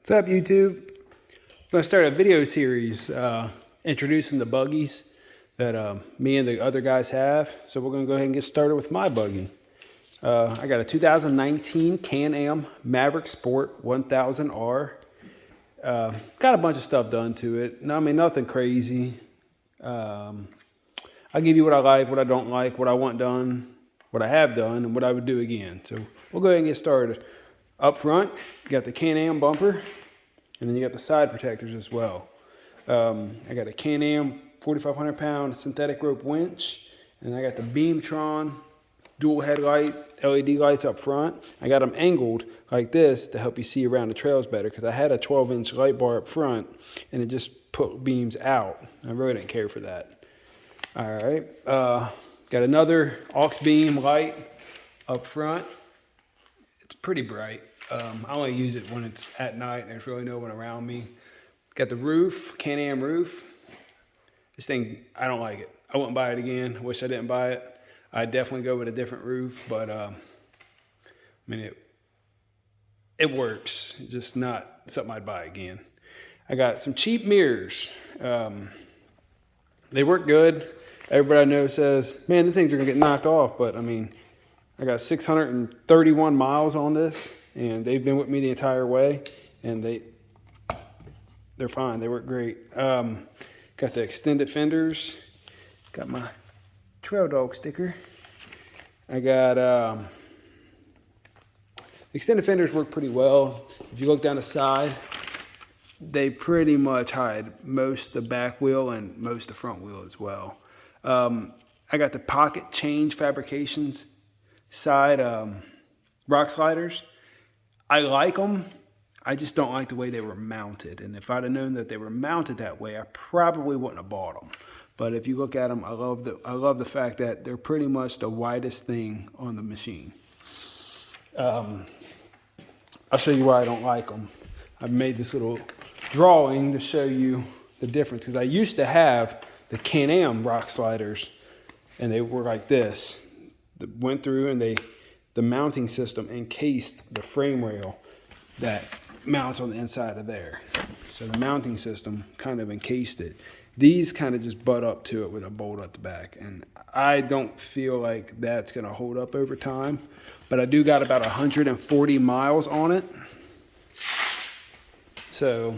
What's up, YouTube? I'm going to start a video series introducing the buggies that me and the other guys have. So we're going to go ahead and get started with my buggy. I got a 2019 Can Am Maverick Sport 1000R. Got a bunch of stuff done to it. No, I mean, nothing crazy. I'll give you what I like, what I don't like, what I want done, what I have done, and what I would do again. So we'll go ahead and get started. Up front, you got the Can Am bumper, and then you got the side protectors as well. I got a Can Am 4,500 pound synthetic rope winch, and I got the Beamtron dual headlight LED lights up front. I got them angled like this to help you see around the trails better, because I had a 12-inch light bar up front, and it just put beams out. I really didn't care for that. All right, got another aux beam light up front. It's pretty bright. I only use it when it's at night and there's really no one around me. Got the roof, Can Am roof. This thing, I don't like it. I wouldn't buy it again. I wish I didn't buy it. I'd definitely go with a different roof, but I mean, it works. It's just not something I'd buy again. I got some cheap mirrors. They work good. Everybody I know says, man, the things are gonna get knocked off, but I mean, I got 631 miles on this, and they've been with me the entire way, and they're fine. They work great. Got the extended fenders. Got my Trail Dawgs sticker. I got extended fenders work pretty well. If you look down the side, they pretty much hide most of the back wheel and most of the front wheel as well. I got the pocket Change Fabrications side rock sliders. I like them. I just don't like the way they were mounted. And if I'd have known that they were mounted that way, I probably wouldn't have bought them. But if you look at them, I love the fact that they're pretty much the widest thing on the machine. I'll show you why I don't like them. I've made this little drawing to show you the difference, because I used to have the Can Am rock sliders, and they were like this. That went through, and the mounting system encased the frame rail that mounts on the inside of there. So the mounting system kind of encased it. These kind of just butt up to it with a bolt at the back, and I don't feel like that's going to hold up over time, but I do got about 140 miles on it. So,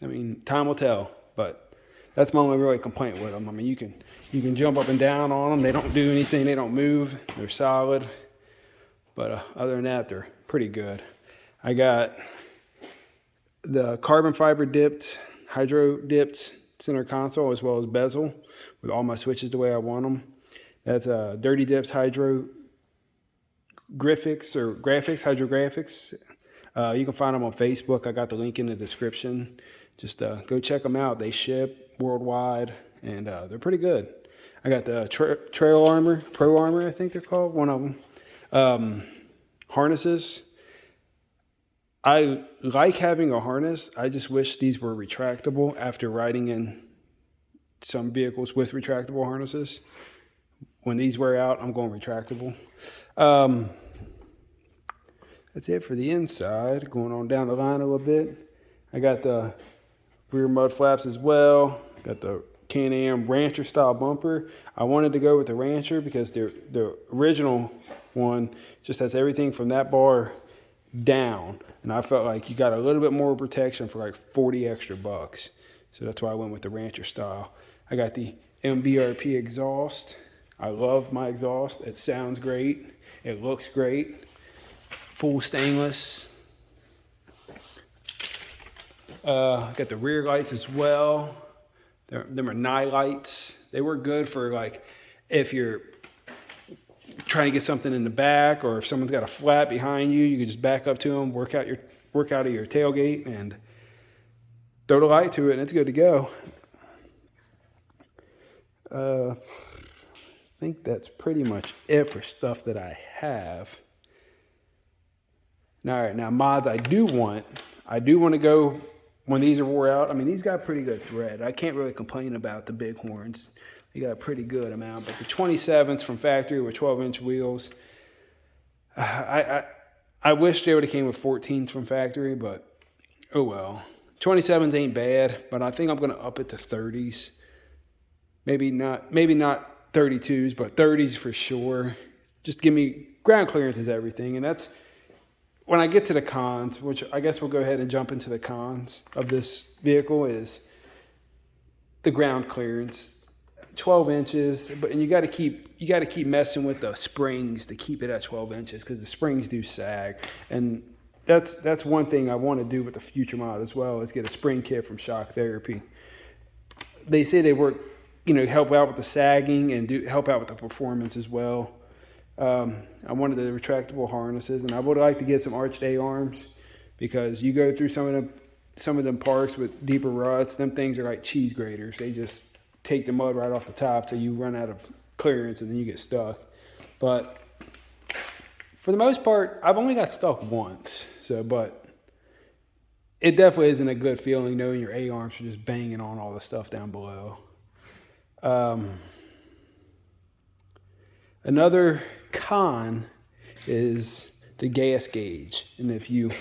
I mean, time will tell, but that's my only really complaint with them. I mean, you can jump up and down on them. They don't do anything. They don't move. They're solid. But other than that, they're pretty good. I got the carbon fiber dipped, hydro dipped center console, as well as bezel with all my switches the way I want them. That's Dirty Dips Hydrographics. You can find them on Facebook. I got the link in the description. Just go check them out. They ship worldwide, and they're pretty good. I got the Trail Armor, Pro Armor, I think they're called, one of them. Harnesses. I like having a harness. I just wish these were retractable after riding in some vehicles with retractable harnesses. When these wear out, I'm going retractable. That's it for the inside. Going on down the line a little bit. I got the rear mud flaps as well. Got the Can Am Rancher style bumper. I wanted to go with the Rancher because the original one just has everything from that bar down, and I felt like you got a little bit more protection for like 40 extra bucks. So that's why I went with the Rancher style. I got the MBRP Exhaust. I love my exhaust. It sounds great. It looks great. Full stainless. Got the rear lights as well. Them are night lights. They work good for like if you're trying to get something in the back, or if someone's got a flat behind you, you can just back up to them, work out of your tailgate, and throw the light to it, and it's good to go. I think that's pretty much it for stuff that I have. All right, now mods I do want to go when these are wore out. I mean, these got pretty good thread. I can't really complain about the Bighorns. They got a pretty good amount, but the 27s from factory with 12-inch wheels, I wish they would have came with 14s from factory, but oh well. 27s ain't bad, but I think I'm going to up it to 30s. Maybe not 32s, but 30s for sure. Just give me ground clearance is everything. And that's when I get to the cons, which I guess we'll go ahead and jump into the cons of this vehicle, is the ground clearance. 12 inches, and you got to keep messing with the springs to keep it at 12 inches because the springs do sag. And that's one thing I want to do with the future mod as well, is get a spring kit from Shock Therapy. They say they work, help out with the sagging and help out with the performance as well. I wanted the retractable harnesses, and I would like to get some arched A-arms because you go through some of them parks with deeper ruts. Them things are like cheese graters. They just take the mud right off the top till you run out of clearance and then you get stuck. But for the most part, I've only got stuck once. But it definitely isn't a good feeling knowing your A-arms are just banging on all the stuff down below. Another con is the gas gauge. And if you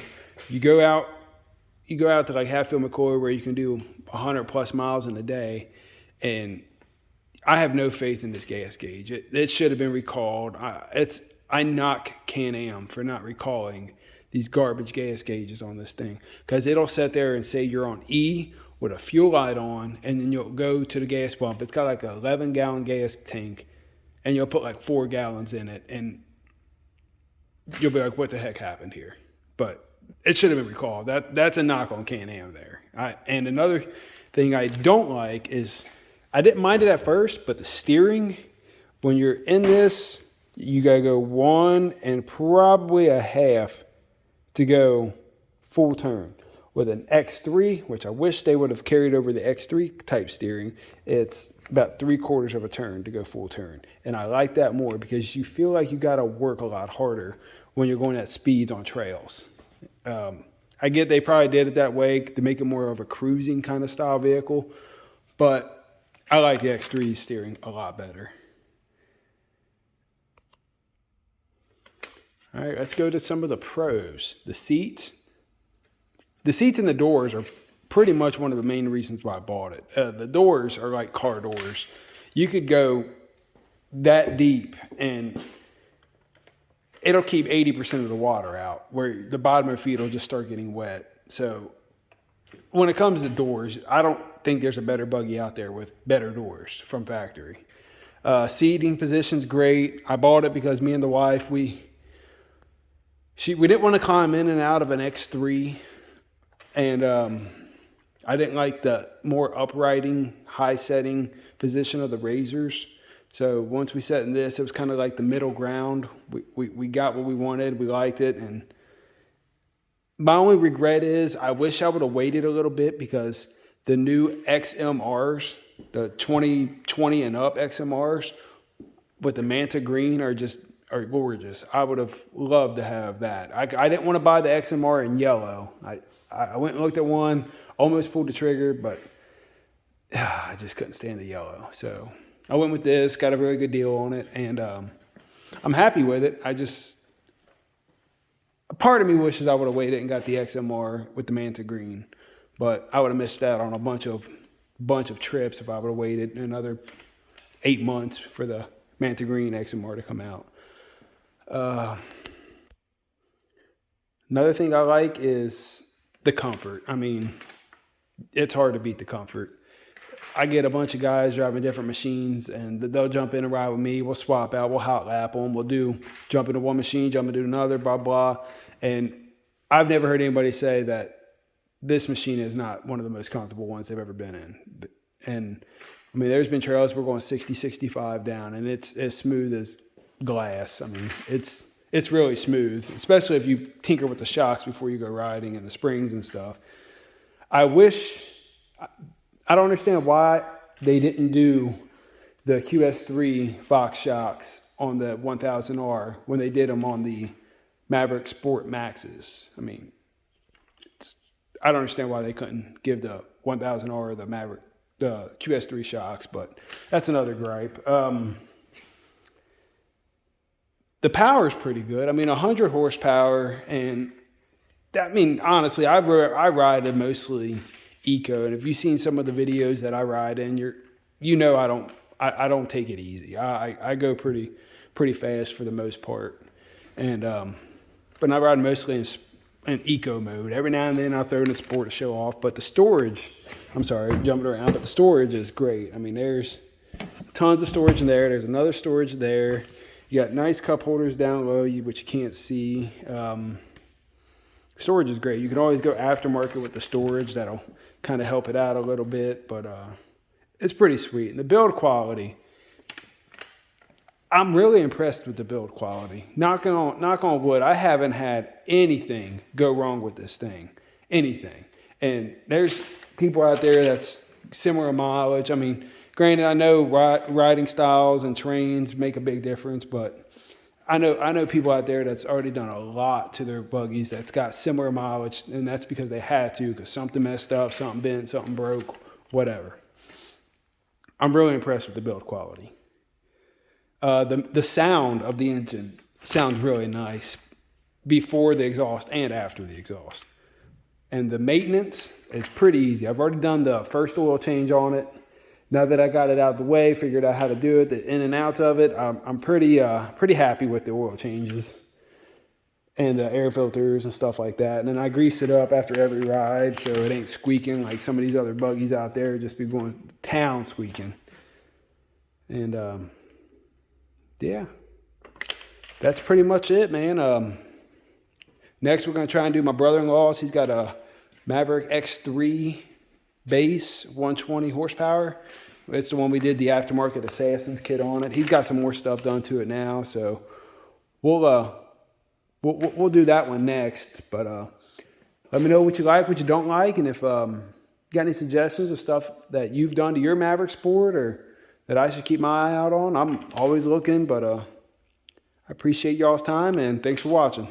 go out to like Hatfield McCoy where you can do 100 plus miles in a day, and I have no faith in this gas gauge. It should have been recalled. I knock Can Am for not recalling these garbage gas gauges on this thing, because it'll sit there and say you're on E with a fuel light on, and then you'll go to the gas pump. It's got like an 11-gallon gas tank, and you'll put like 4 gallons in it, and you'll be like, what the heck happened here? But it should have been recalled. That's a knock on Can Am there. And another thing I don't like is, I didn't mind it at first, but the steering, when you're in this, you got to go 1 and probably a half to go full turn. With an X3, which I wish they would have carried over the X3 type steering, it's about 3/4 of a turn to go full turn. And I like that more because you feel like you got to work a lot harder when you're going at speeds on trails. I get they probably did it that way to make it more of a cruising kind of style vehicle, but I like the X3 steering a lot better. All right, let's go to some of the pros. The seats and the doors are pretty much one of the main reasons why I bought it. The doors are like car doors. You could go that deep and it'll keep 80% of the water out, where the bottom of your feet will just start getting wet. So when it comes to doors, I don't think there's a better buggy out there with better doors from factory. Seating position's great. I bought it because me and the wife, we didn't want to climb in and out of an X3, and I didn't like the more uprighting, high setting position of the Razors. So once we sat in this, it was kind of like the middle ground. We got what we wanted. We liked it. And my only regret is I wish I would have waited a little bit, because the new XMRs, the 2020 and up XMRs with the Manta Green are gorgeous. I would have loved to have that. I didn't want to buy the XMR in yellow. I went and looked at one, almost pulled the trigger, but I just couldn't stand the yellow. So I went with this, got a very good deal on it, and I'm happy with it. A part of me wishes I would have waited and got the XMR with the Manta Green, but I would have missed out on a bunch of trips if I would have waited another 8 months for the Manta Green XMR to come out. Another thing I like is the comfort. I mean, it's hard to beat the comfort. I get a bunch of guys driving different machines, and they'll jump in and ride with me. We'll swap out. We'll hot lap them. We'll jump into one machine, jump into another, blah, blah. And I've never heard anybody say that this machine is not one of the most comfortable ones they've ever been in. And I mean, there's been trails we're going 60, 65 down, and it's as smooth as glass. I mean, it's really smooth, especially if you tinker with the shocks before you go riding and the springs and stuff. I don't understand why they didn't do the QS3 Fox shocks on the 1000R when they did them on the Maverick Sport Maxes. I mean, I don't understand why they couldn't give the 1000R the QS3 shocks, but that's another gripe. The power is pretty good. I mean, 100 horsepower, and I mean, honestly, I ride in mostly eco, and if you've seen some of the videos that I ride in, I don't take it easy. I go pretty fast for the most part, and but I ride mostly in eco mode. Every now and then I'll throw in a sport to show off, but the storage, I'm sorry, jumping around, but the storage is great. I mean, there's tons of storage in there. There's another storage there. You got nice cup holders down low, which you can't see. Storage is great. You can always go aftermarket with the storage. That'll kind of help it out a little bit, but it's pretty sweet. And the build quality, I'm really impressed with the build quality. Knock on wood, I haven't had anything go wrong with this thing. Anything. And there's people out there that's similar mileage. I mean, granted, I know riding styles and terrains make a big difference, but I know people out there that's already done a lot to their buggies that's got similar mileage, and that's because they had to, because something messed up, something bent, something broke, whatever. I'm really impressed with the build quality. The sound of the engine sounds really nice before the exhaust and after the exhaust. And the maintenance is pretty easy. I've already done the first oil change on it. Now that I got it out of the way, figured out how to do it, the in and outs of it, I'm pretty happy with the oil changes and the air filters and stuff like that. And then I grease it up after every ride so it ain't squeaking like some of these other buggies out there, just be going to town squeaking. And yeah, that's pretty much it, man. Next, we're going to try and do my brother-in-law's. He's got a Maverick X3 base, 120 horsepower. It's the one we did the aftermarket Assassins kit on it. He's got some more stuff done to it now, so we'll do that one next. But let me know what you like, what you don't like, and if you got any suggestions of stuff that you've done to your Maverick Sport or that I should keep my eye out on. I'm always looking, but I appreciate y'all's time, and thanks for watching.